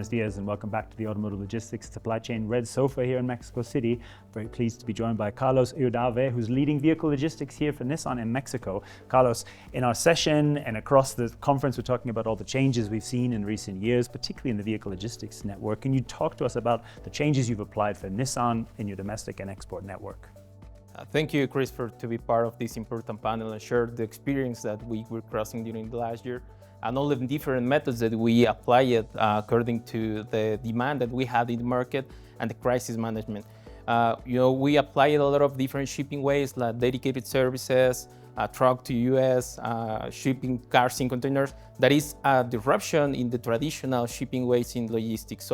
buenos dias, and welcome back to the Automotive Logistics Supply Chain Red Sofa here in Mexico City. Very pleased to be joined by Carlos Eudave, who's leading vehicle logistics here for Nissan in Mexico. Carlos, in our session and across the conference, we're talking about all the changes we've seen in recent years, particularly in the vehicle logistics network. Can you talk to us about the changes you've applied for Nissan in your domestic and export network? Thank you, Christopher, to be part of this important panel and share the experience that we were crossing during the last year and all the different methods that we applied according to the demand that we had in the market and the crisis management. We applied a lot of different shipping ways like dedicated services, truck to US, shipping cars in containers. That is a disruption in the traditional shipping ways in logistics.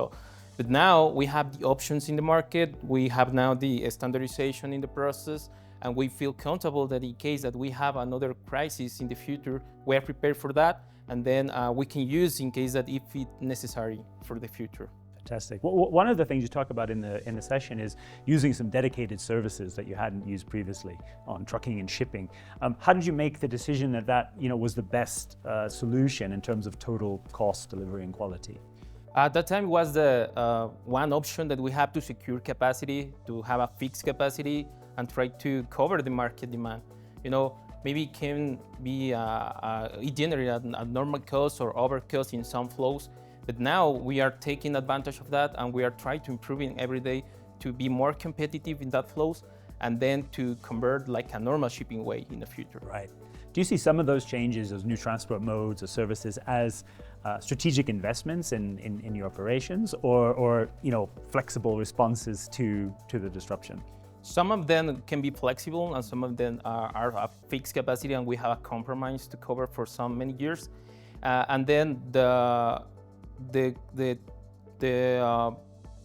But now we have the options in the market, we have now the standardization in the process, and we feel comfortable that in case that we have another crisis in the future, we are prepared for that, and then we can use in case that if it's necessary for the future. Fantastic. Well, one of the things you talk about in the session is using some dedicated services that you hadn't used previously on trucking and shipping. How did you make the decision that that was the best solution in terms of total cost, delivery, and quality? At that time, it was the one option that we have to secure capacity, to have a fixed capacity, and try to cover the market demand. Maybe it can be it generate a normal cost or over cost in some flows, but now we are taking advantage of that, and we are trying to improving every day to be more competitive in that flows, and then to convert like a normal shipping way in the future. Right. Do you see some of those changes, those new transport modes or services, as strategic investments in your operations, or flexible responses to the disruption? Some of them can be flexible, and some of them are a fixed capacity, and we have a compromise to cover for many years. And then the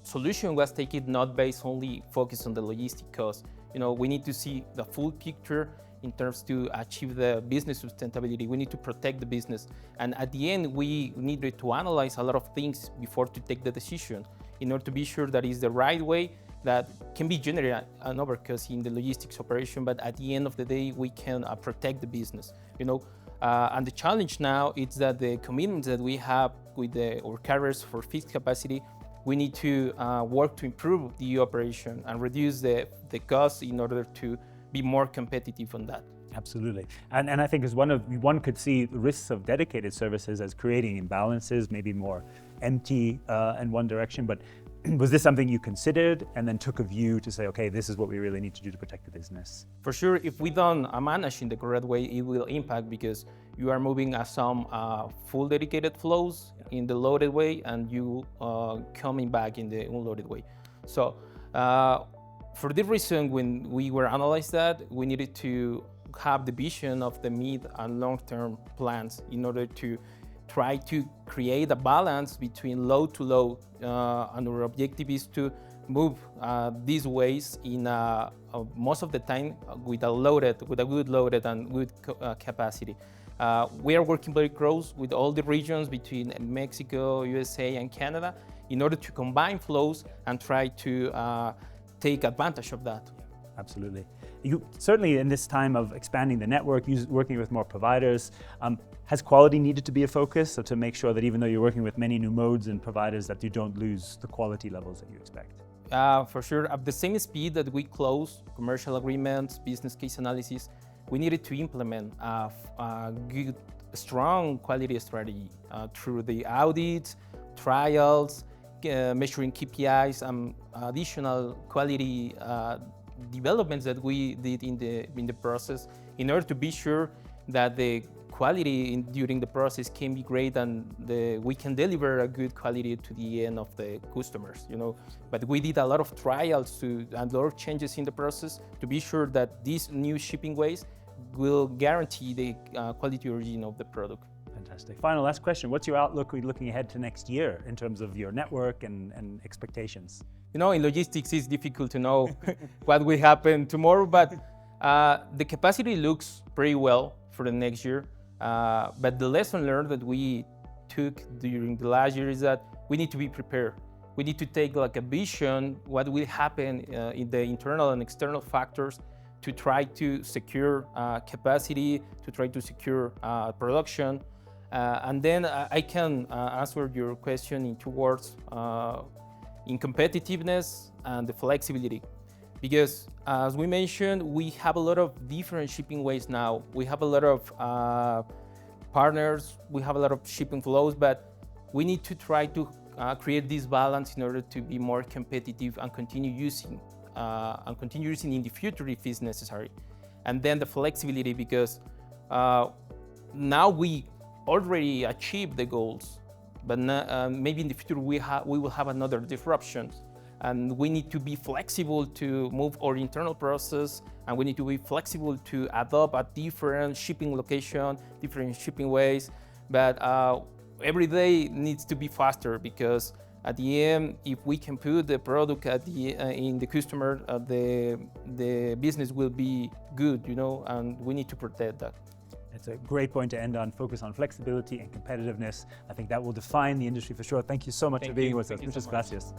solution was taken not based only focus on the logistic cost. We need to see the full picture in terms to achieve the business sustainability. We need to protect the business. And at the end, we needed to analyze a lot of things before to take the decision in order to be sure that is the right way that can be generate an overcost in the logistics operation, but at the end of the day, we can protect the business. And the challenge now is that the commitments that we have with our carriers for fixed capacity, we need to work to improve the operation and reduce the cost in order to be more competitive on that. Absolutely. And I think as one could see the risks of dedicated services as creating imbalances, maybe more empty in one direction, but was this something you considered and then took a view to say, okay, this is what we really need to do to protect the business? For sure, if we don't manage in the correct way, it will impact because you are moving some full dedicated flows in the loaded way and you coming back in the unloaded way. So for this reason, when we were analyzing that, we needed to have the vision of the mid and long-term plans in order to try to create a balance between load to load, and our objective is to move these ways in most of the time with a good loaded and good capacity. We are working very close with all the regions between Mexico, USA, and Canada in order to combine flows and try to take advantage of that. Absolutely. You certainly, in this time of expanding the network, working with more providers, has quality needed to be a focus? So to make sure that even though you're working with many new modes and providers, that you don't lose the quality levels that you expect? For sure. At the same speed that we close commercial agreements, business case analysis, we needed to implement a good, strong quality strategy through the audits, trials, measuring KPIs, and additional quality developments that we did in the process in order to be sure that the quality during the process can be great and we can deliver a good quality to the end of the customers. But we did a lot of trials and a lot of changes in the process to be sure that these new shipping ways will guarantee the quality origin of the product. Fantastic. Final last question. What's your outlook looking ahead to next year in terms of your network and expectations? In logistics, it's difficult to know what will happen tomorrow, but the capacity looks pretty well for the next year. But the lesson learned that we took during the last year is that we need to be prepared. We need to take like a vision, what will happen in the internal and external factors to try to secure capacity, to try to secure production, And then I can answer your question in two words, in competitiveness and the flexibility. Because as we mentioned, we have a lot of different shipping ways now. We have a lot of partners, we have a lot of shipping flows, but we need to try to create this balance in order to be more competitive and continue using in the future if it's necessary. And then the flexibility, because now we already achieved the goals, but maybe in the future we will have another disruption, and we need to be flexible to move our internal process, and we need to be flexible to adopt a different shipping location, different shipping ways. But every day needs to be faster, because at the end, if we can put the product in the customer, the business will be good, and we need to protect that. It's a great point to end on. Focus on flexibility and competitiveness. I think that will define the industry for sure. Thank you so much for being with us. Muchas gracias.